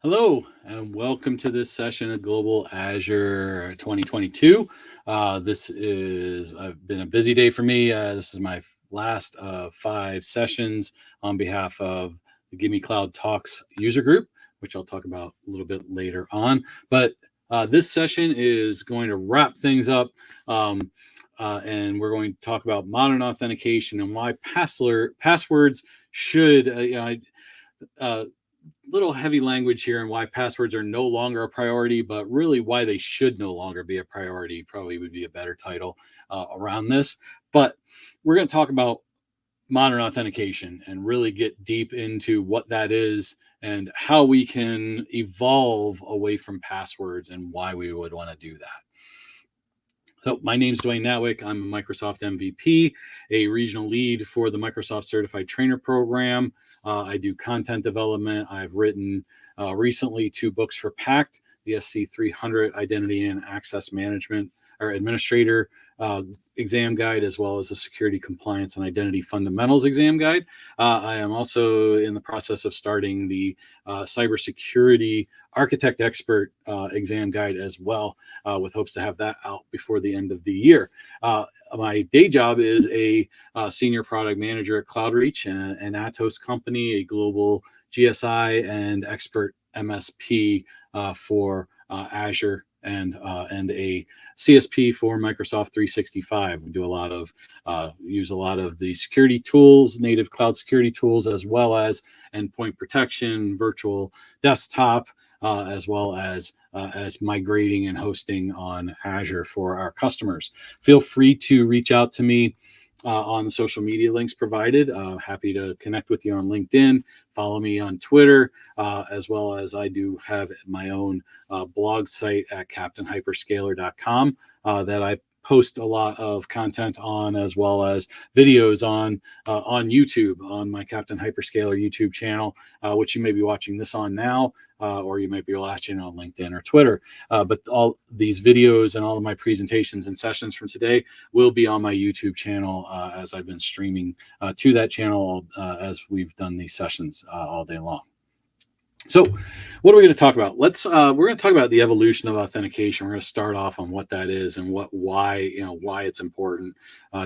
Hello, and welcome to this session of Global Azure 2022. This is been a busy day for me. This is my last of 5 sessions on behalf of the Gimme Cloud Talks user group, which I'll talk about a little bit later on. But this session is going to wrap things up, and we're going to talk about modern authentication and why passwords should, little heavy language here and why passwords are no longer a priority, but really why they should no longer be a priority probably would be a better title around this. But we're going to talk about modern authentication and really get deep into what that is and how we can evolve away from passwords and why we would want to do that. So my name's Dwayne Natwick. I'm a Microsoft MVP, a regional lead for the Microsoft Certified Trainer Program. I do content development. I've written recently 2 books for PACT, the SC 300 Identity and Access Management or Administrator exam guide, as well as a Security Compliance and Identity Fundamentals exam guide. I am also in the process of starting the Cybersecurity Architect Expert exam guide as well, with hopes to have that out before the end of the year. My day job is a senior product manager at CloudReach, an Atos company, a global GSI and expert MSP for Azure and a CSP for Microsoft 365. We do use a lot of the security tools, native cloud security tools, as well as endpoint protection, virtual desktop, as well as migrating and hosting on Azure for our customers. Feel free to reach out to me on the social media links provided. Happy to connect with you on LinkedIn. Follow me on Twitter, as well as I do have my own blog site at captainhyperscaler.com that I post a lot of content on, as well as videos on YouTube, on my Captain Hyperscaler YouTube channel, which you may be watching this on now, or you might be watching on LinkedIn or Twitter. But all these videos and all of my presentations and sessions from today will be on my YouTube channel, as I've been streaming to that channel as we've done these sessions all day long. So what are we going to talk about? We're going to talk about the evolution of authentication. We're going to start off on what that is and why it's important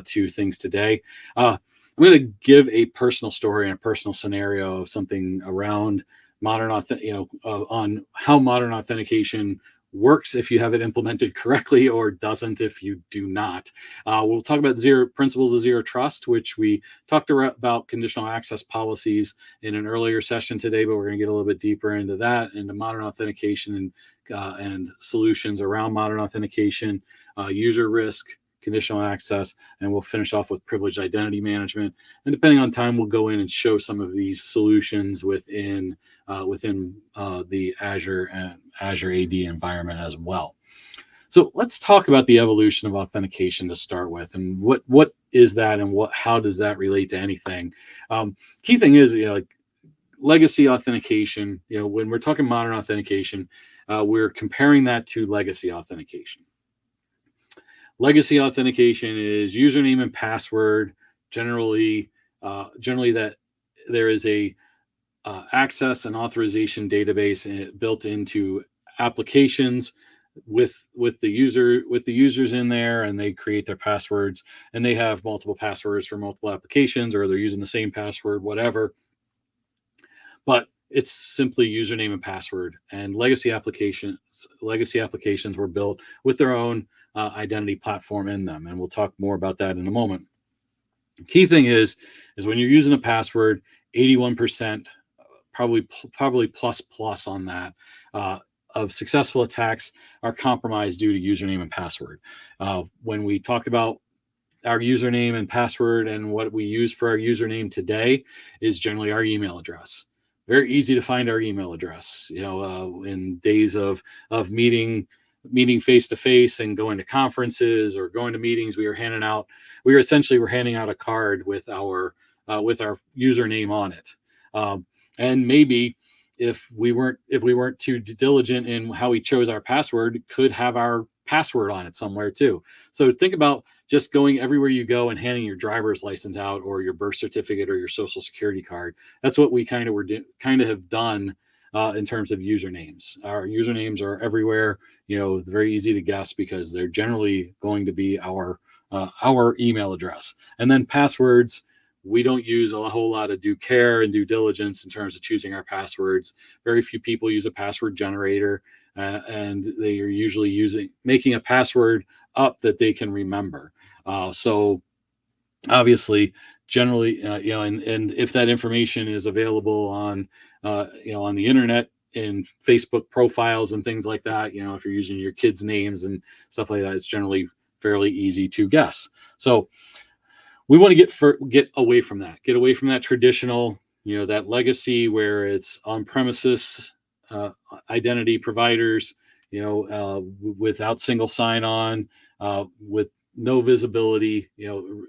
to things today. I'm going to give a personal story and a personal scenario of something around modern on how modern authentication works if you have it implemented correctly, or doesn't if you do not. We'll talk about principles of zero trust, which we talked about conditional access policies in an earlier session today, but we're going to get a little bit deeper into that, into modern authentication and solutions around modern authentication, user risk, conditional access, and we'll finish off with privileged identity management. And depending on time, we'll go in and show some of these solutions within the Azure and Azure AD environment as well. So let's talk about the evolution of authentication to start with, and what is that, and how does that relate to anything? Key thing is, like legacy authentication. When we're talking modern authentication, we're comparing that to legacy authentication. Legacy authentication is username and password, generally that there is a access and authorization database built into applications with the users in there, and they create their passwords, and they have multiple passwords for multiple applications, or they're using the same password, whatever. But it's simply username and password. And legacy applications were built with their own identity platform in them, and we'll talk more about that in a moment. Key thing is when you're using a password, 81%, probably plus on that, of successful attacks are compromised due to username and password. When we talk about our username and password, and what we use for our username today is generally our email address. Very easy to find our email address. In days of meeting face to face and going to conferences or going to meetings, we were handing out a card with our username on it. And maybe if we weren't too diligent in how we chose our password, could have our password on it somewhere too. So think about just going everywhere you go and handing your driver's license out, or your birth certificate, or your social security card. That's what we kind of have done in terms of usernames. Our usernames are everywhere. Very easy to guess because they're generally going to be our email address. And then passwords, we don't use a whole lot of due care and due diligence in terms of choosing our passwords. Very few people use a password generator, and they are usually making a password up that they can remember. So obviously, generally, and if that information is available on on the internet, in Facebook profiles and things like that, if you're using your kids' names and stuff like that, it's generally fairly easy to guess. So we want to get away from that, traditional, that legacy where it's on premises identity providers, without single sign on, with no visibility,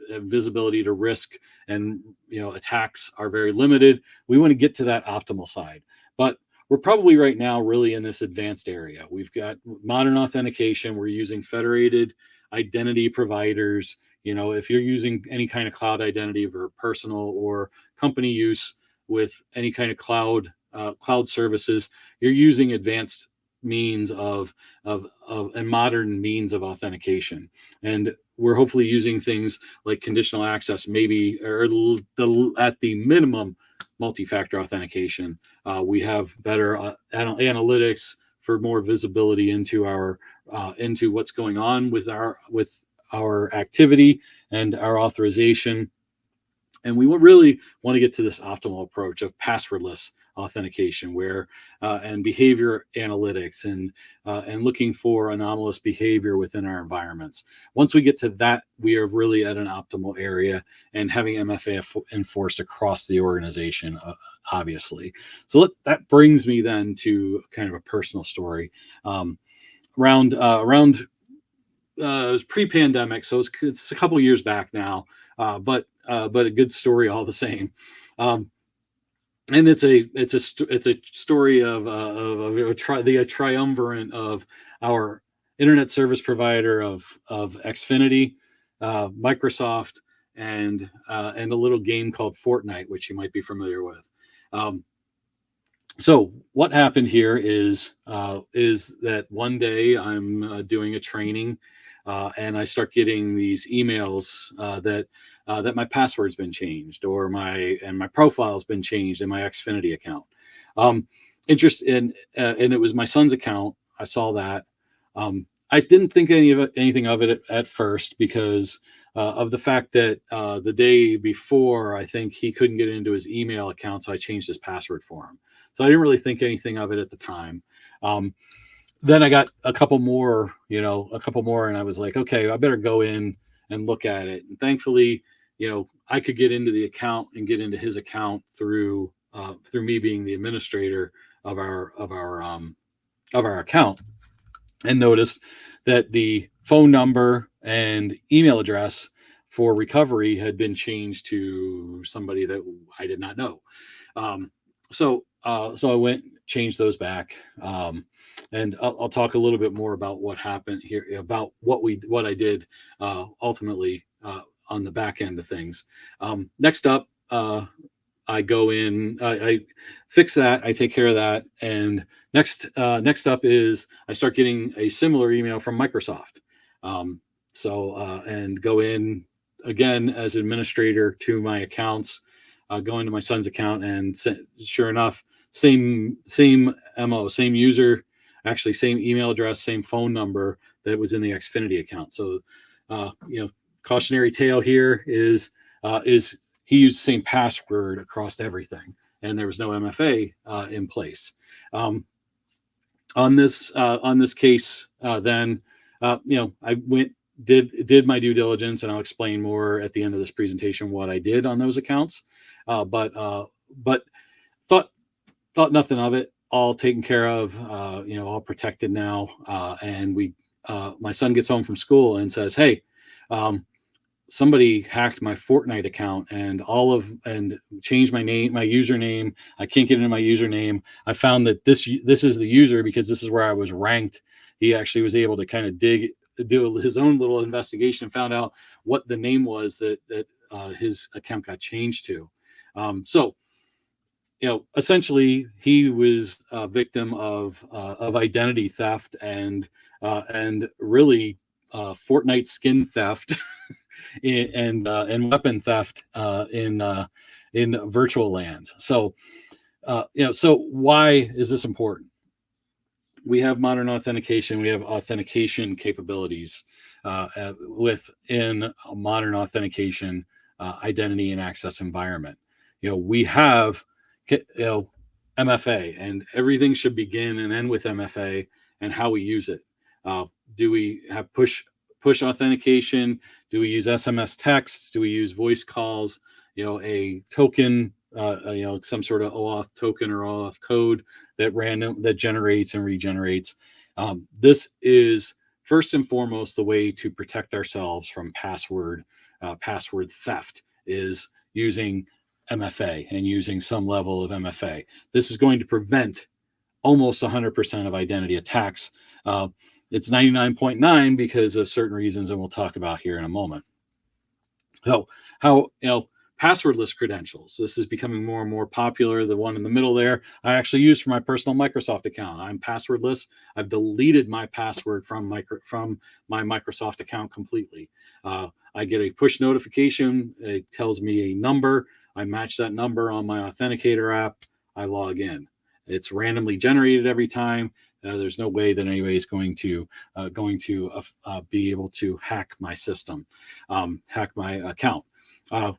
visibility to risk, and attacks are very limited. We want to get to that optimal side, but we're probably right now really in this advanced area. We've got modern authentication. We're using federated identity providers. If you're using any kind of cloud identity for personal or company use with any kind of cloud services, you're using advanced means of and modern means of authentication. And we're hopefully using things like conditional access, maybe, or at the minimum, multi-factor authentication. We have better analytics for more visibility into into what's going on with our activity and our authorization. And we really want to get to this optimal approach of passwordless authentication, where and behavior analytics, and looking for anomalous behavior within our environments. Once we get to that, we are really at an optimal area, and having MFA enforced across the organization, obviously. So that brings me then to kind of a personal story. Around pre-pandemic, so it's a couple years back now, but a good story all the same. And it's a story of the triumvirate of our internet service provider of Xfinity, Microsoft, and a little game called Fortnite, which you might be familiar with. So what happened here is that one day I'm doing a training, and I start getting these emails that my password's been changed, or my profile's been changed in my Xfinity account. And it was my son's account. I saw that. I didn't think anything of it at first, because of the fact that the day before, I think he couldn't get into his email account, so I changed his password for him. So I didn't really think anything of it at the time. Then I got a couple more, and I was like, okay, I better go in and look at it. And thankfully, I could get into the account and get into his account through me being the administrator of our account, and noticed that the phone number and email address for recovery had been changed to somebody that I did not know. So I went, changed those back, and I'll talk a little bit more about what happened here, about what I did ultimately on the back end of things. Next up, I go in, I fix that, I take care of that, and next up is I start getting a similar email from Microsoft. And go in again as administrator to my accounts, go into my son's account, and sure enough, same MO, same user, actually same email address, same phone number that was in the Xfinity account. So, cautionary tale here is he used the same password across everything, and there was no MFA in place. On this case, then I went, did my due diligence, and I'll explain more at the end of this presentation what I did on those accounts. But thought nothing of it. All taken care of, all protected now. And my son gets home from school and says, "Hey, somebody hacked my Fortnite account and changed my username. I can't get into my username. I found that this is the user because this is where I was ranked." He actually was able to kind of do his own little investigation and found out what the name was that his account got changed to. So essentially he was a victim of identity theft and really Fortnite skin theft and weapon theft in virtual land. So so why is this important? We have modern authentication. We have authentication capabilities within a modern authentication identity and access environment. We have MFA, and everything should begin and end with MFA and how we use it. Do we have push authentication? Do we use SMS texts? Do we use voice calls? A token, some sort of OAuth token or OAuth code that generates and regenerates. This is first and foremost the way to protect ourselves from password theft is using MFA and using some level of MFA. This is going to prevent almost 100% of identity attacks. It's 99.9 because of certain reasons, and we'll talk about here in a moment. So how passwordless credentials. This is becoming more and more popular. The one in the middle there, I actually use for my personal Microsoft account. I'm passwordless. I've deleted my password from my Microsoft account completely. I get a push notification. It tells me a number. I match that number on my Authenticator app. I log in. It's randomly generated every time. There's no way that anybody is going to be able to hack my system, hack my account.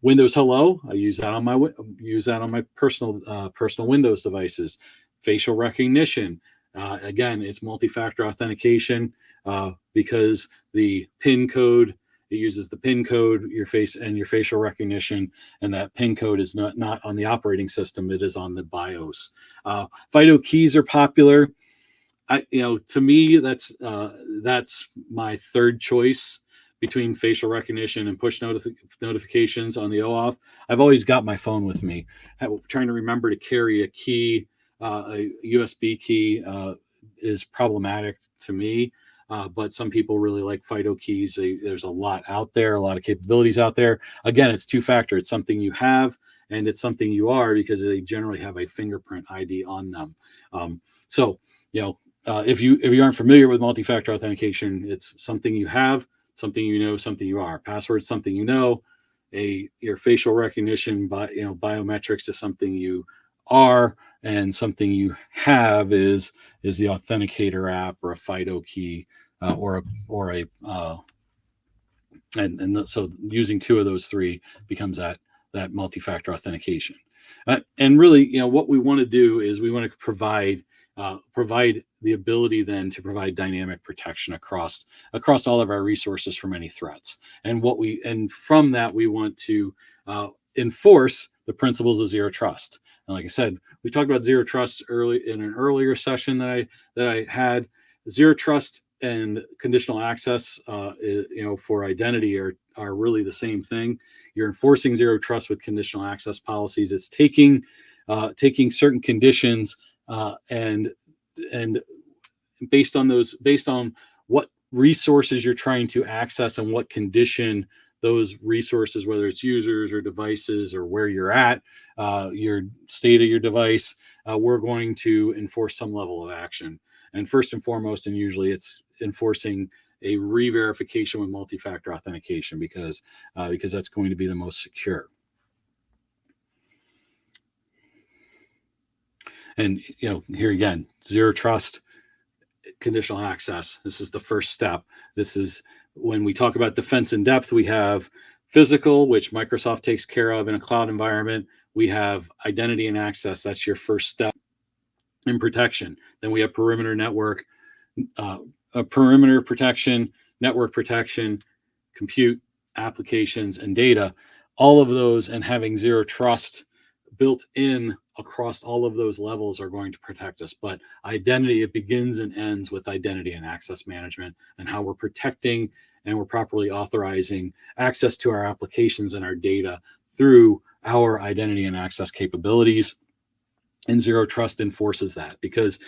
Windows Hello, I use that on my personal Windows devices. Facial recognition, again, it's multi-factor authentication because the PIN code, it uses the PIN code, your face and your facial recognition, and that PIN code is not on the operating system; it is on the BIOS. FIDO keys are popular. To me, that's my third choice between facial recognition and push notifications on the OAuth. I've always got my phone with me. Trying to remember to carry a key, a USB key, is problematic to me. But some people really like FIDO keys. There's a lot out there, a lot of capabilities out there. Again, it's two-factor. It's something you have, and it's something you are because they generally have a fingerprint ID on them. If you aren't familiar with multi-factor authentication, it's something you have, something you know, something you are. Password, something you know. Your facial recognition, biometrics is something you are, and something you have is the Authenticator app or a FIDO key so using two of those three becomes that multi-factor authentication. And really, what we want to do is we want to provide the ability then to provide dynamic protection across all of our resources from any threats. And from that, we want to enforce the principles of zero trust. And like I said, we talked about zero trust in an earlier session that I had. Zero trust and conditional access, for identity are really the same thing. You're enforcing zero trust with conditional access policies. It's taking certain conditions and based on what resources you're trying to access and what condition those resources, whether it's users or devices or where you're at, your state of your device, we're going to enforce some level of action. And first and foremost, and usually it's enforcing a re-verification with multi-factor authentication because that's going to be the most secure. And here again, zero trust, conditional access. This is the first step. This is when we talk about defense in depth. We have physical, which Microsoft takes care of in a cloud environment. We have identity and access. That's your first step in protection. Then we have perimeter network, perimeter protection, network protection, compute, applications, and data. All of those, and having zero trust built in across all of those levels are going to protect us. But identity, it begins and ends with identity and access management and how we're protecting and we're properly authorizing access to our applications and our data through our identity and access capabilities. And zero trust enforces that, because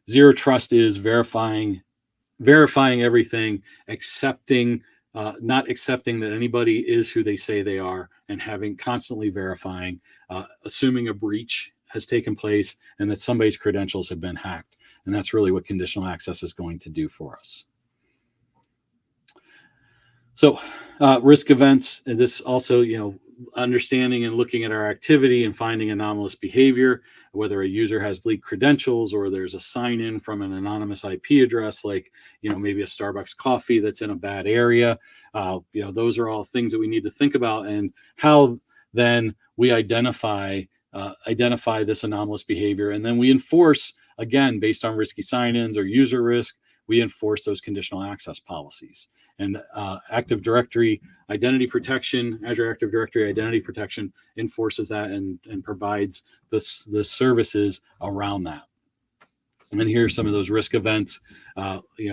zero trust is verifying everything, not accepting that anybody is who they say they are, and constantly verifying, assuming a breach has taken place and that somebody's credentials have been hacked. And that's really what conditional access is going to do for us. So risk events, and this also, understanding and looking at our activity and finding anomalous behavior, whether a user has leaked credentials or there's a sign in from an anonymous IP address, like, maybe a Starbucks coffee that's in a bad area. Those are all things that we need to think about, and how then we identify this anomalous behavior. And then we enforce, again, based on risky sign-ins or user risk, we enforce those conditional access policies. And Active Directory identity protection, Azure Active Directory identity protection, enforces that and provides the services around that. And here are some of those risk events,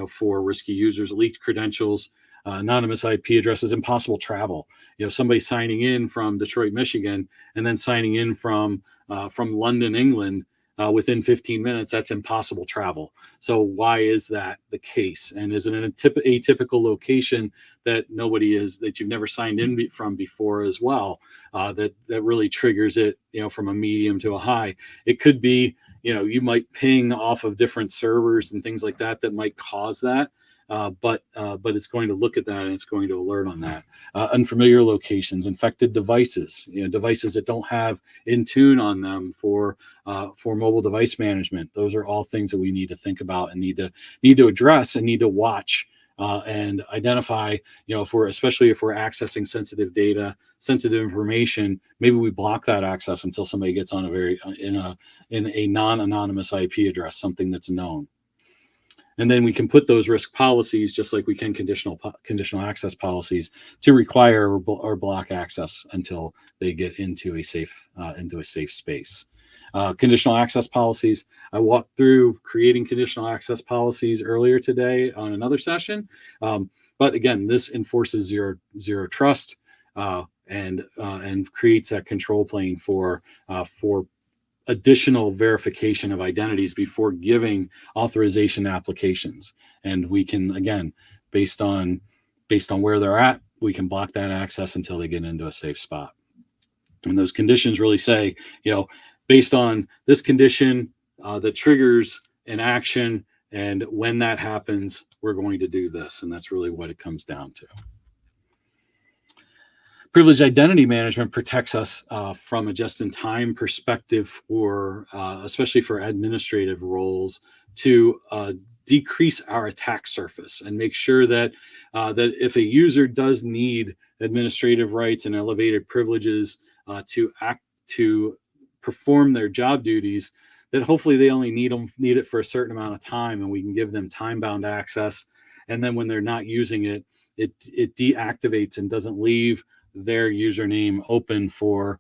for risky users: leaked credentials, anonymous IP addresses, impossible travel. Somebody signing in from Detroit, Michigan, and then signing in from London, England, within 15 minutes. That's impossible travel. So why is that the case? And is it an atypical location that you've never signed in from before as well? That really triggers it, from a medium to a high. It could be, you might ping off of different servers and things like that might cause that. But it's going to look at that and it's going to alert on that. Unfamiliar locations, infected devices, devices that don't have Intune on them for mobile device management. Those are all things that we need to think about and need to address and need to watch and identify. Especially if we're accessing sensitive data, sensitive information, maybe we block that access until somebody gets on in a non-anonymous IP address, something that's known. And then we can put those risk policies, just like we can conditional access policies, to require or block access until they get into a safe space. Conditional access policies. I walked through creating conditional access policies earlier today on another session. But again, this enforces zero trust and creates that control plane for additional verification of identities before giving authorization applications. And we can, again, based on where they're at, we can block that access until they get into a safe spot. And those conditions really say, based on this condition that triggers an action, and when that happens, we're going to do this. And that's really what it comes down to. Privileged identity management protects us from a just-in-time perspective, especially for administrative roles, to decrease our attack surface and make sure that if a user does need administrative rights and elevated privileges to perform their job duties, that hopefully they only need it for a certain amount of time, and we can give them time-bound access. And then when they're not using it, it deactivates and doesn't leave their username open for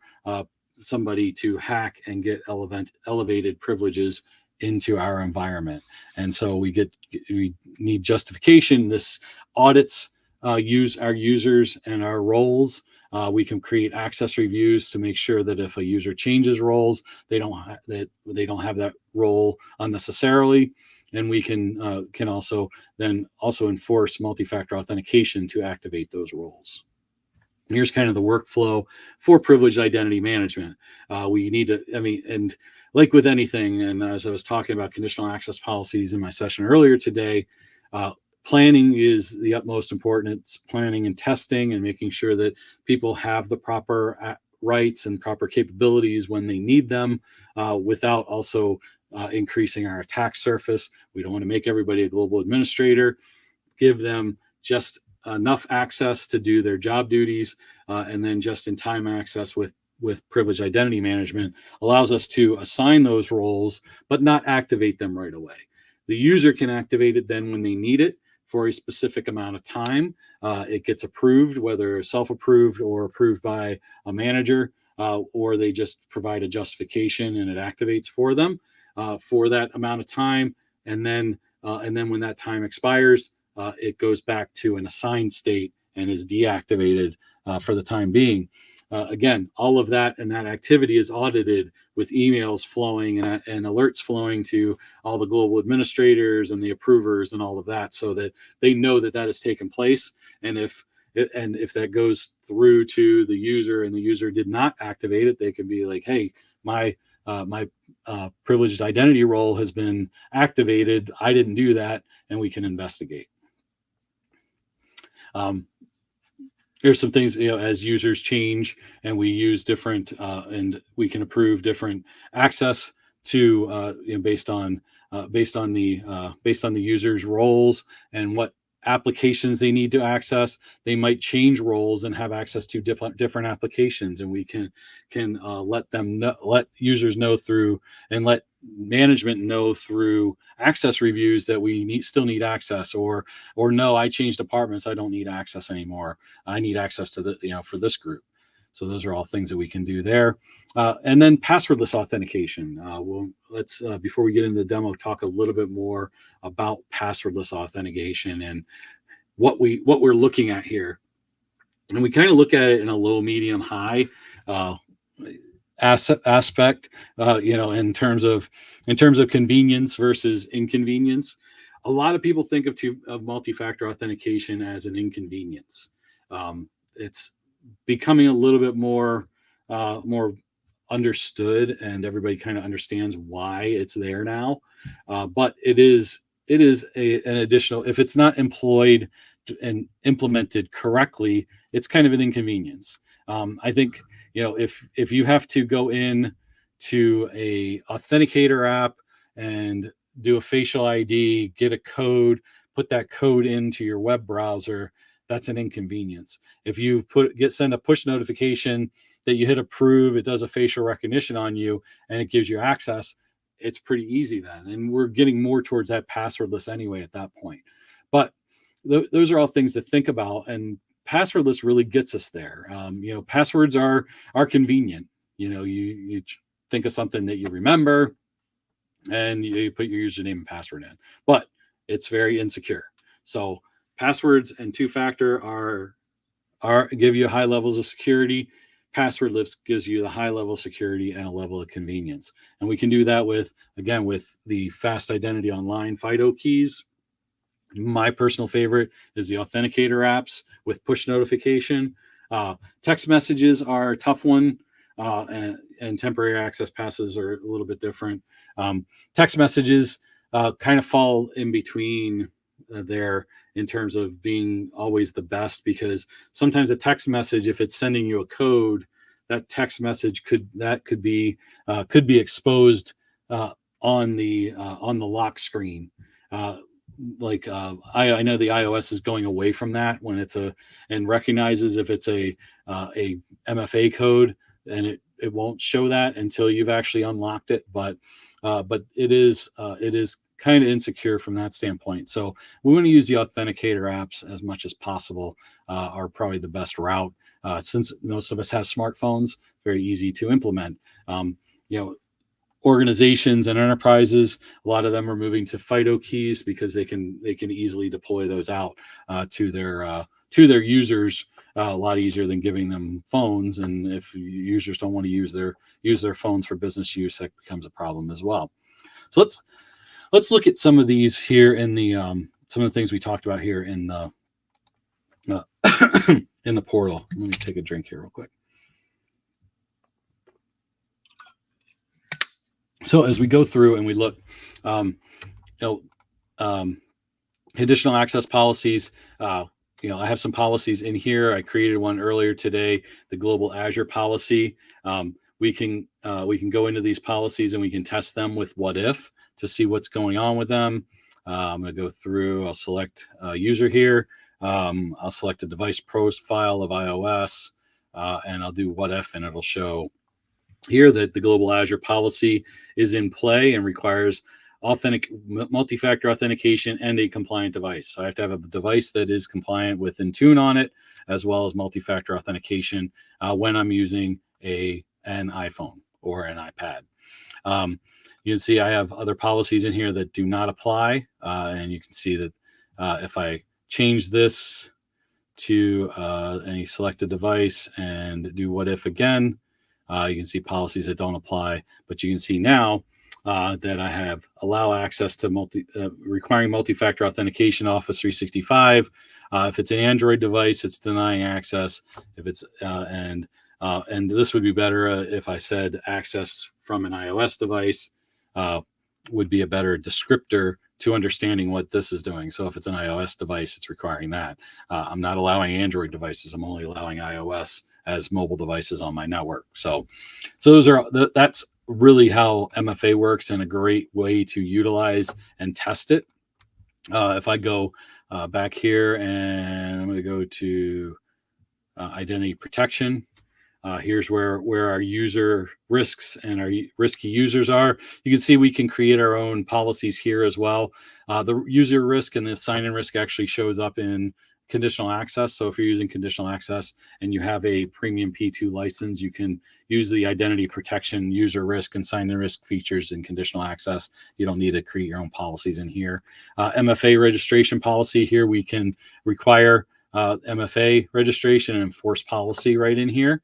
somebody to hack and get elevated privileges into our environment. And so we need justification. This audits our users and our roles. We can create access reviews to make sure that if a user changes roles, they don't have that role unnecessarily. And we can also enforce multi-factor authentication to activate those roles. Here's kind of the workflow for privileged identity management. We need to, and like with anything, and as I was talking about conditional access policies in my session earlier today, planning is the utmost importance. Planning and testing and making sure that people have the proper rights and proper capabilities when they need them, without also increasing our attack surface. We don't want to make everybody a global administrator. Give them just enough access to do their job duties, and then just-in-time access with privileged identity management allows us to assign those roles, but not activate them right away. The user can activate it then when they need it for a specific amount of time. It gets approved, whether self-approved or approved by a manager, or they just provide a justification and it activates for them for that amount of time. And then when that time expires, it goes back to an assigned state and is deactivated for the time being. Again, all of that and that activity is audited with emails flowing and alerts flowing to all the global administrators and the approvers and all of that, so that they know that has taken place. And if that goes through to the user and the user did not activate it, they can be like, hey, my my privileged identity role has been activated. I didn't do that, and we can investigate. Here's some things, as users change and we use different, and we can approve different access to, based on the user's roles and what applications they need to access. They might change roles and have access to different applications, and we can let users know through, and let management know through access reviews that we still need access, or no, I changed departments, I don't need access anymore, I need access to for this group. So those are all things that we can do there. And then passwordless authentication. Let's before we get into the demo, talk a little bit more about passwordless authentication and what we're looking at here. And we kind of look at it in a low, medium, high aspect. In terms of convenience versus inconvenience. A lot of people think of multi-factor authentication as an inconvenience. It's becoming a little bit more understood, and everybody kind of understands why it's there now. But it is an additional, if it's not employed and implemented correctly, it's kind of an inconvenience. I think, if you have to go in to a authenticator app and do a facial ID, get a code, put that code into your web browser, that's an inconvenience. If you send a push notification that you hit approve, it does a facial recognition on you and it gives you access, it's pretty easy then. And we're getting more towards that passwordless anyway at that point. But those are all things to think about, and passwordless really gets us there. Passwords are convenient. You think of something that you remember and you put your username and password in, but it's very insecure. So passwords and two-factor give you high levels of security. Passwordless gives you the high level of security and a level of convenience. And we can do that with the fast identity online FIDO keys. My personal favorite is the authenticator apps with push notification. Text messages are a tough one, and temporary access passes are a little bit different. Text messages kind of fall in between there in terms of being always the best, because sometimes a text message, if it's sending you a code, that text message could be exposed on the lock screen. I know the iOS is going away from that when and recognizes if it's a MFA code, and it won't show that until you've actually unlocked it. But it is kind of insecure from that standpoint. So we want to use the authenticator apps as much as possible, are probably the best route. Since most of us have smartphones, very easy to implement. Organizations and enterprises, a lot of them are moving to FIDO keys because they can easily deploy those out to their users a lot easier than giving them phones. And if users don't want to use their phones for business use, that becomes a problem as well. So let's look at some of these here in the some of the things we talked about here in the in the portal. Let me take a drink here real quick. So as we go through and we look, conditional access policies, I have some policies in here. I created one earlier today, the global Azure policy. We can go into these policies and we can test them with what if to see what's going on with them. I'm going to go through, I'll select a user here. I'll select a device profile of iOS, and I'll do what if, and it'll show here that the global Azure policy is in play and requires multi-factor authentication and a compliant device. So I have to have a device that is compliant with Intune on it, as well as multi-factor authentication when I'm using an iPhone or an iPad. You can see I have other policies in here that do not apply, and you can see that if I change this to any selected device and do what if again, you can see policies that don't apply. But you can see now that I have allow access to requiring multi-factor authentication, Office 365. If it's an Android device, it's denying access. If it's and this would be better if I said access from an iOS device would be a better descriptor to understanding what this is doing. So if it's an iOS device, it's requiring that. I'm not allowing Android devices. I'm only allowing iOS as mobile devices on my network. So that's really how MFA works, and a great way to utilize and test it. If I go back here, and I'm going to go to identity protection. Here's where our user risks and our risky users are. You can see we can create our own policies here as well. The user risk and the sign-in risk actually shows up in conditional access. So if you're using conditional access and you have a premium P2 license, you can use the identity protection, user risk, and sign-in risk features in conditional access. You don't need to create your own policies in here. MFA registration policy here, we can require MFA registration and enforce policy right in here.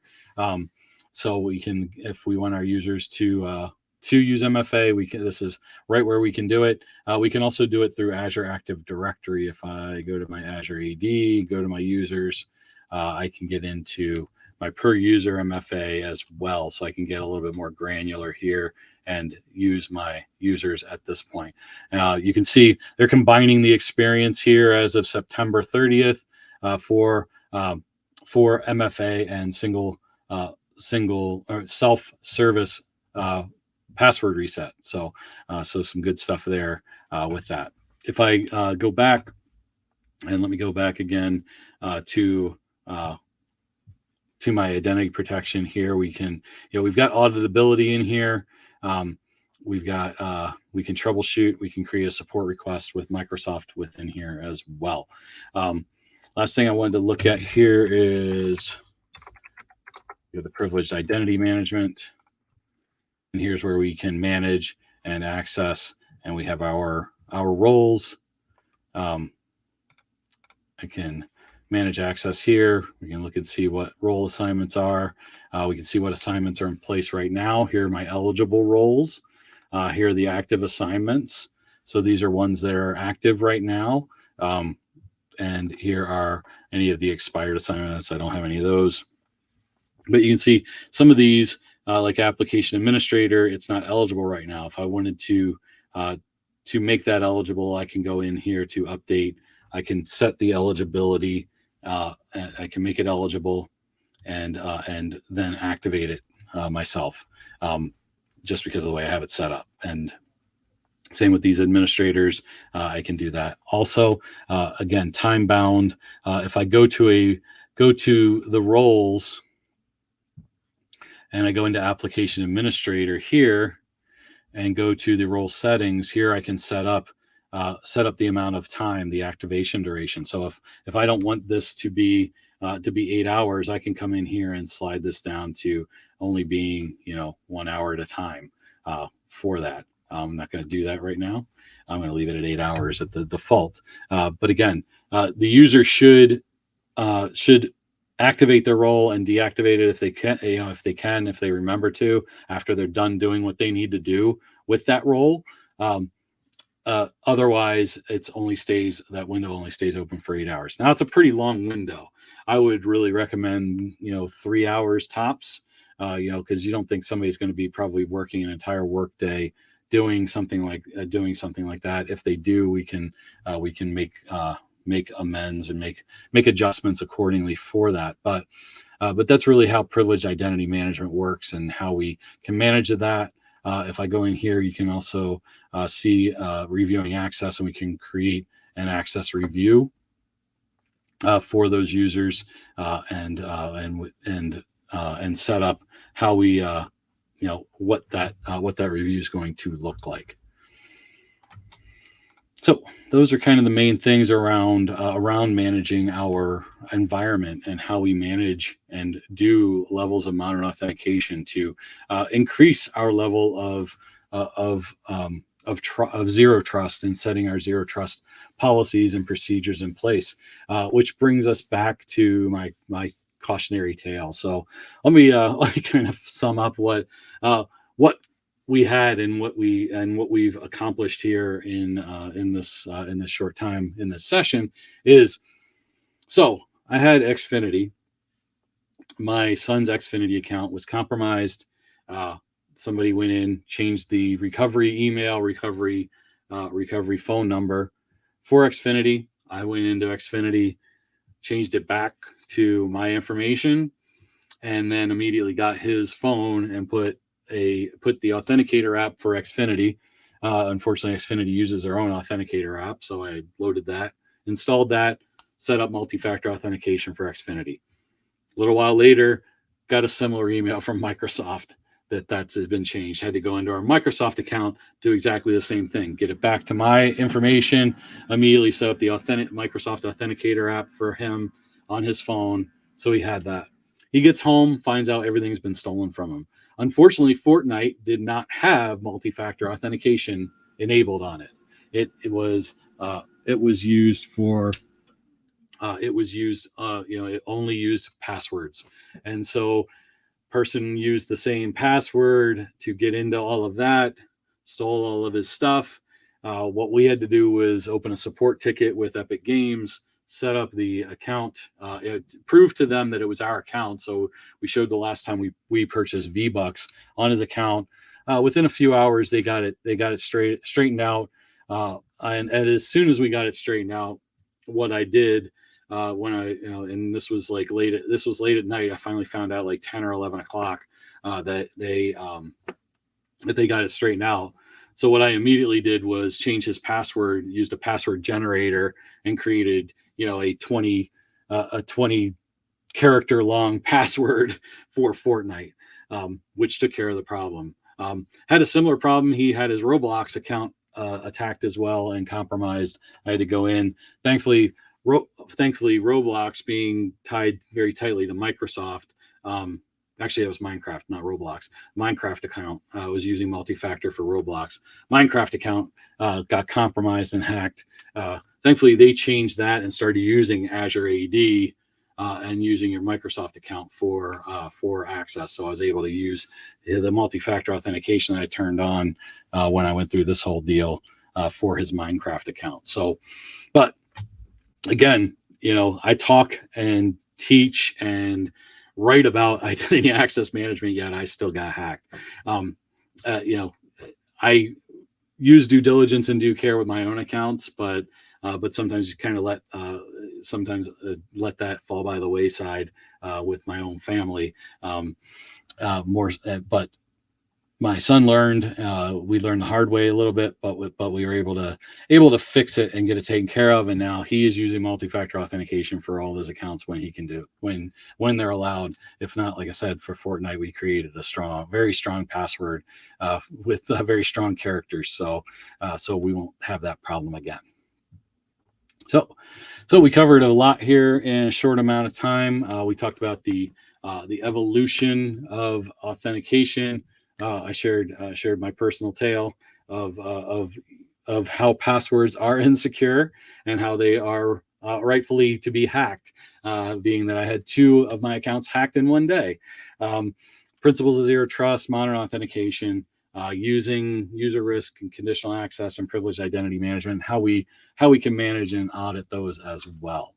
So we can, if we want our users to use MFA, we can. This is right where we can do it. We can also do it through Azure Active Directory. If I go to my Azure AD, go to my users, I can get into my per user MFA as well. So I can get a little bit more granular here and use my users at this point. You can see they're combining the experience here as of September 30th for MFA and single or self-service password reset. So some good stuff there with that. If I go back, and let me go back again to my identity protection here, we can, we've got auditability in here. We've got, we can troubleshoot, we can create a support request with Microsoft within here as well. Last thing I wanted to look at here is the privileged identity management. And here's where we can manage and access, and we have our roles. I can manage access here. We can look and see what role assignments are. We can see what assignments are in place right now. Here are my eligible roles. Here are the active assignments. So these are ones that are active right now. And here are any of the expired assignments. I don't have any of those. But you can see some of these, like application administrator, it's not eligible right now. If I wanted to make that eligible, I can go in here to update. I can set the eligibility. I can make it eligible, and then activate it myself, just because of the way I have it set up. And same with these administrators, I can do that. Also, again, time bound. If I go to the roles, and I go into application administrator here and go to the role settings, here I can set up the amount of time, the activation duration. So if I don't want this to be 8 hours, I can come in here and slide this down to only being 1 hour at a time for that. I'm not going to do that right now. I'm going to leave it at 8 hours at the default. But again, the user should activate their role and deactivate it if they remember to, after they're done doing what they need to do with that role. Otherwise, that window only stays open for 8 hours. Now, it's a pretty long window. I would really recommend 3 hours tops, because you don't think somebody's going to be probably working an entire workday doing something like that. If they do, we can make amends and make adjustments accordingly for that. But that's really how privileged identity management works and how we can manage that. If I go in here, you can also see reviewing access, and we can create an access review for those users and set up how we what that review is going to look like. So those are kind of the main things around managing our environment and how we manage and do levels of modern authentication to increase our level of zero trust and setting our zero trust policies and procedures in place, which brings us back to my cautionary tale. So let me kind of sum up what we had and what we've accomplished here in this short time in this session is, so I had Xfinity. My son's Xfinity account was compromised somebody went in, changed the recovery email, recovery phone number for Xfinity. I went into Xfinity, changed it back to my information, and then immediately got his phone and put the authenticator app for Xfinity. Unfortunately, Xfinity uses their own authenticator app, so I loaded that, installed that, set up multi-factor authentication for Xfinity. A little while later, got a similar email from Microsoft that's been changed. Had to go into our Microsoft account, do exactly the same thing, get it back to my information, immediately set up the Microsoft Authenticator app for him on his phone. So he had that. He gets home, finds out everything's been stolen from him. Unfortunately, Fortnite did not have multi-factor authentication enabled on it. It was used for it only used passwords, and so person used the same password to get into all of that, stole all of his stuff. What we had to do was open a support ticket with Epic Games, set up the account, it proved to them that it was our account. So we showed the last time we purchased V-Bucks on his account. Within a few hours, they got it straightened out. And as soon as we got it straightened out, what I did when and this was late at night, I finally found out like 10 or 11 o'clock that they got it straightened out. So what I immediately did was change his password, used a password generator, and created a 20 character long password for Fortnite, which took care of the problem. Had a similar problem. He had his Roblox account attacked as well and compromised. I had to go in. Thankfully, Roblox being tied very tightly to Microsoft. Actually, it was Minecraft, not Roblox. Minecraft account was using multi-factor for Roblox. Minecraft account got compromised and hacked. Thankfully, they changed that and started using Azure AD and using your Microsoft account for access. So I was able to use the multi-factor authentication that I turned on when I went through this whole deal for his Minecraft account. So, but again, I talk and teach and write about identity access management, yet I still got hacked. I use due diligence and due care with my own accounts, but sometimes you kind of let that fall by the wayside with my own family. But my son learned. We learned the hard way a little bit, but we were able to fix it and get it taken care of. And now he is using multi-factor authentication for all his accounts when he can do when they're allowed. If not, like I said, for Fortnite, we created a very strong password with very strong characters, so we won't have that problem again. So we covered a lot here in a short amount of time. We talked about the evolution of authentication. I shared my personal tale of how passwords are insecure and how they are rightfully to be hacked, being that I had 2 of my accounts hacked in one day. Principles of zero trust, modern authentication, using user risk and conditional access and privileged identity management, how we can manage and audit those as well.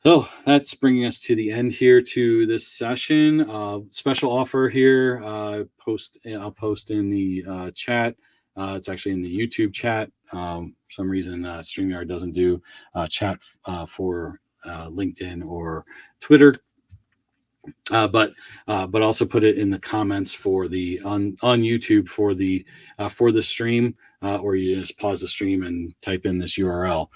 So that's bringing us to the end here to this session. Special offer here. I'll post in the chat. It's actually in the YouTube chat. For some reason, StreamYard doesn't do chat for LinkedIn or Twitter. But also put it in the comments for the on YouTube for the stream, or you just pause the stream and type in this URL.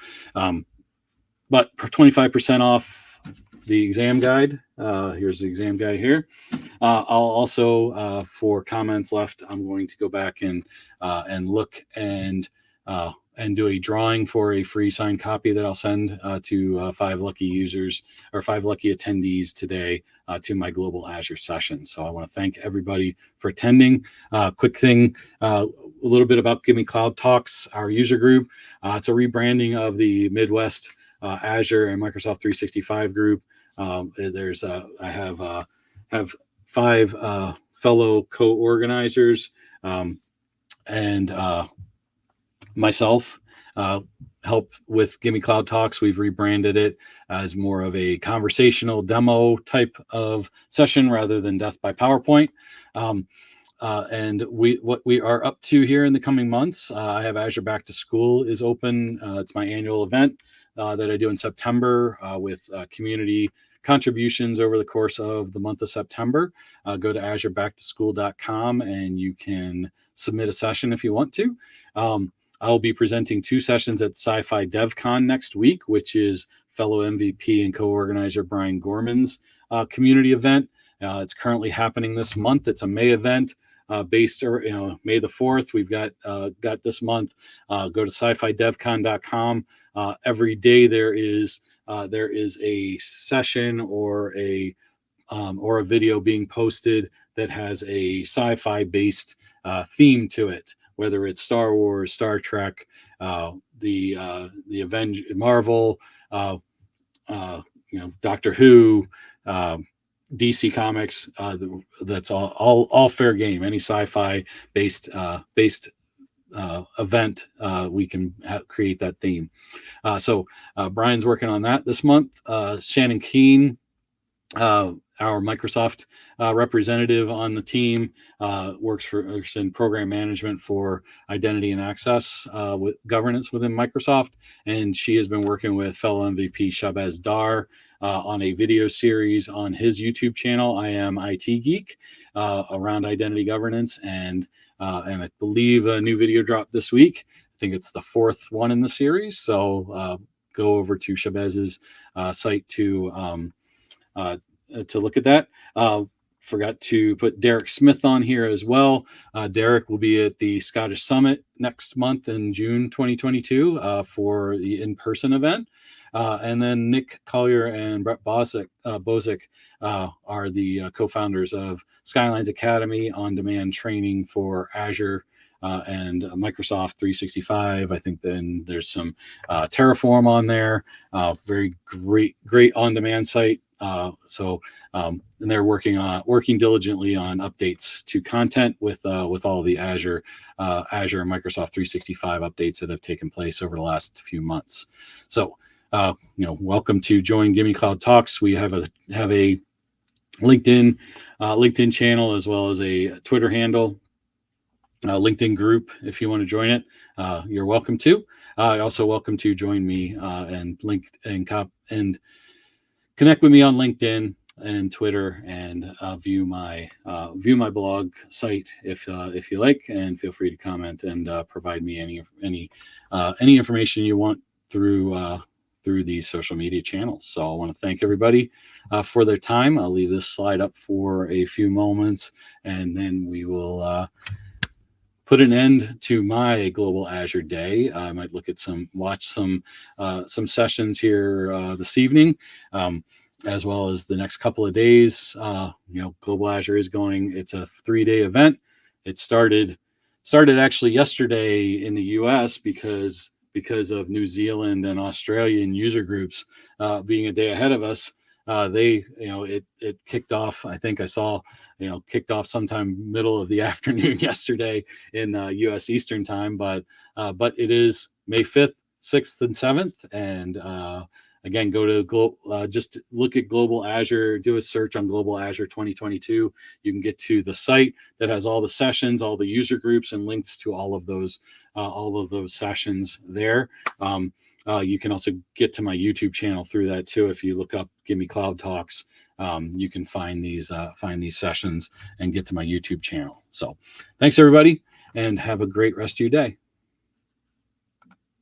But for 25% off the exam guide, here's the exam guide here. I'll also, for comments left, I'm going to go back and look and do a drawing for a free signed copy that I'll send to 5 lucky users or 5 lucky attendees today to my Global Azure session. So I want to thank everybody for attending. Quick thing, a little bit about Give Me Cloud Talks, our user group. It's a rebranding of the Midwest Azure and Microsoft 365 group. I have 5 fellow co-organizers and myself. help with Gimme Cloud Talks. We've rebranded it as more of a conversational demo type of session rather than death by PowerPoint. And what we are up to here in the coming months, I have Azure Back to School is open. It's my annual event that I do in September with community contributions over the course of the month of September. Go to azurebacktoschool.com and you can submit a session if you want to. I'll be presenting 2 sessions at Sci-Fi DevCon next week, which is fellow MVP and co-organizer Brian Gorman's community event. It's currently happening this month. It's a May event. Based, May the 4th, we've got this month. Go to sci-fi-devcon.com. Every day there is a session or a video being posted that has a sci-fi based theme to it, whether it's Star Wars, Star Trek, the Marvel, Doctor Who, DC Comics. That's all fair game. Any sci-fi based event, we can create that theme. So Brian's working on that this month. Shannon Keene, our Microsoft representative on the team, works in program management for identity and access with governance within Microsoft, and she has been working with fellow MVP Shabazz Dar on a video series on his YouTube channel, I Am IT Geek, around identity governance, and I believe a new video dropped this week. I think it's the 4th one in the series. So go over to Shabazz's site to look at that. Forgot to put Derek Smith on here as well. Derek will be at the Scottish Summit next month in June 2022 for the in-person event. And then Nick Collier and Brett Bozick are the co-founders of Skylines Academy on-demand training for Azure and Microsoft 365. I think then there's some Terraform on there. Very great on-demand site. And they're working diligently on updates to content with all the Azure and Microsoft 365 updates that have taken place over the last few months. So, welcome to join Gimme Cloud Talks. We have a LinkedIn channel as well as a Twitter handle, LinkedIn group. If you want to join it, you're welcome to. Also welcome to join me and connect with me on LinkedIn and Twitter, and view my blog site if you like, and feel free to comment and provide me any information you want through these social media channels. So I want to thank everybody for their time. I'll leave this slide up for a few moments, and then we will put an end to my Global Azure Day. I might watch some sessions here this evening, as well as the next couple of days. Global Azure is going. It's a 3-day event. It started actually yesterday in the U.S. because of New Zealand and Australian user groups being a day ahead of us. It kicked off. I think I saw, kicked off sometime middle of the afternoon yesterday in U.S. Eastern time. But it is May 5th, 6th, and 7th, and again, go to just look at Global Azure, do a search on Global Azure 2022. You can get to the site that has all the sessions, all the user groups, and links to all of those sessions there. You can also get to my YouTube channel through that too. If you look up Gimme Cloud Talks, you can find these sessions and get to my YouTube channel. So thanks everybody, and have a great rest of your day.